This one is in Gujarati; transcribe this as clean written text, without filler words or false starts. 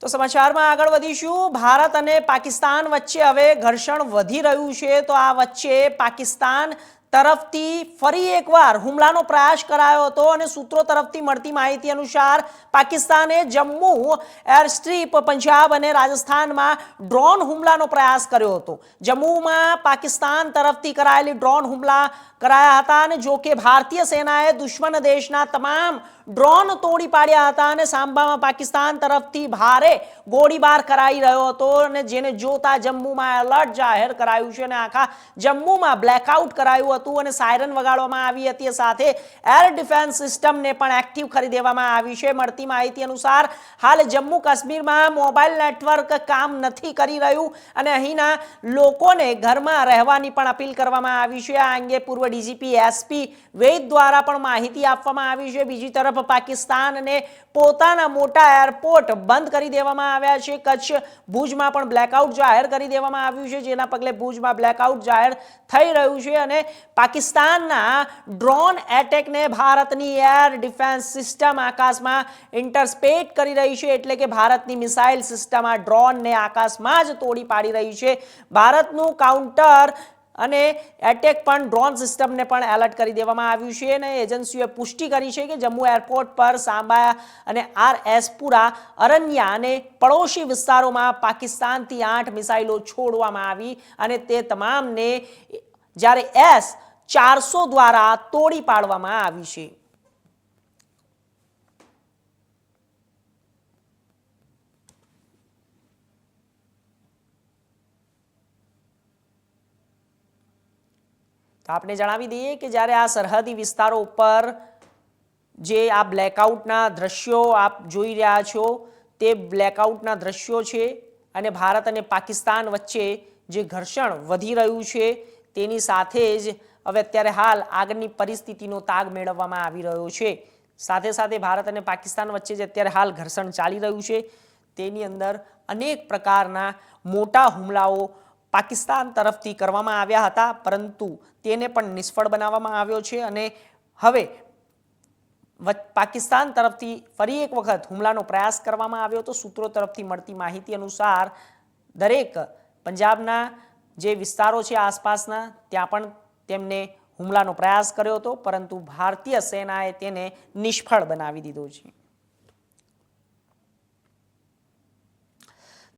તો સમાચારમાં આગળ વધીશું। ભારત અને પાકિસ્તાન વચ્ચે હવે ઘર્ષણ વધી રહ્યું છે। તો આ વચ્ચે પાકિસ્તાન તરફથી ફરી એકવાર હુમલાનો પ્રયાસ કરાયો હતો અને સૂત્રો તરફથી મળતી માહિતી અનુસાર પાકિસ્તાને જમ્મુ એર સ્ટ્રીપ, પંજાબ અને રાજસ્થાનમાં ડ્રોન હુમલાનો પ્રયાસ કર્યો હતો। જમ્મુમાં પાકિસ્તાન તરફથી કરાયેલી ડ્રોન હુમલા કરાયા હતા અને જો કે ભારતીય સેનાએ દુશ્મન દેશના તમામ ડ્રોન તોડી પાડ્યા હતા અને સાંબામાં પાકિસ્તાન તરફથી ભારે ગોળીબાર કરાઈ રહ્યો હતો અને જેને જોતા જમ્મુમાં એલર્ટ જાહેર કરાયું છે અને આખા જમ્મુમાં બ્લેકઆઉટ કરાયું હતું અને સાયરન વગાડવામાં આવી હતી। સાથે એર ડિફેન્સ સિસ્ટમને પણ એક્ટિવ કરી દેવામાં આવી છે। મળતી માહિતી અનુસાર હાલ જમ્મુ કાશ્મીરમાં મોબાઈલ નેટવર્ક કામ નથી કરી રહ્યું અને અહીંના લોકોને ઘરમાં રહેવાની પણ અપીલ કરવામાં આવી છે। આ અંગે પૂર્વ ડીજીપી એસપી વૈદ દ્વારા પણ માહિતી આપવામાં આવી છે। બીજી તરફ પાકિસ્તાનને પોતાના મોટા એરપોર્ટ બંધ કરી દેવામાં આવ્યા છે। કચ્છ ભુજમાં પણ બ્લેકઆઉટ જાહેર કરી દેવામાં આવ્યું છે, જેના પગલે ભુજમાં બ્લેકઆઉટ જાહેર થઈ રહ્યું છે અને પાકિસ્તાનના ડ્રોન એટેકને ભારતની એર ડિફેન્સ સિસ્ટમ આકાશમાં ઇન્ટરસેપ્ટ કરી રહી છે, એટલે કે ભારતની મિસાઇલ સિસ્ટમ આ ડ્રોનને આકાશમાં જ તોડી પાડી રહી છે। ભારતનું કાઉન્ટર અને એટેક પણ ડ્રોન સિસ્ટમને પણ એલર્ટ કરી દેવામાં આવ્યું છે અને એજન્સીઓએ પુષ્ટિ કરી છે કે જમ્મુ એરપોર્ટ પર સાંબા અને RS-પુરા, અરન્યા અને પડોશી વિસ્તારોમાં પાકિસ્તાનથી 8 મિસાઇલો છોડવામાં આવી અને તે તમામને જ્યારે S-400 દ્વારા તોડી પાડવામાં આવી છે। તો આપણે જણાવી દઈએ કે જ્યારે આ સરહદી વિસ્તારો ઉપર જે આ બ્લેકઆઉટના દ્રશ્યો આપ જોઈ રહ્યા છો તે બ્લેકઆઉટના દ્રશ્યો છે અને ભારત અને પાકિસ્તાન વચ્ચે જે ઘર્ષણ વધી રહ્યું છે તેની સાથે જ હવે અત્યારે હાલ આગળની પરિસ્થિતિનો તાગ મેળવવામાં આવી રહ્યો છે। સાથે સાથે ભારત અને પાકિસ્તાન વચ્ચે જે અત્યારે હાલ ઘર્ષણ ચાલી રહ્યું છે તેની અંદર અનેક પ્રકારના મોટા હુમલાઓ પાકિસ્તાન તરફથી કરવામાં આવ્યા હતા, પરંતુ તેને પણ નિષ્ફળ બનાવવામાં આવ્યો છે અને હવે પાકિસ્તાન તરફથી ફરી એક વખત હુમલાનો પ્રયાસ કરવામાં આવ્યો હતો। સૂત્રો તરફથી મળતી માહિતી અનુસાર દરેક પંજાબના જે વિસ્તારો છે આસપાસના ત્યાં પણ તેમને હુમલાનો પ્રયાસ કર્યો હતો, પરંતુ ભારતીય સેનાએ તેને નિષ્ફળ બનાવી દીધો છે।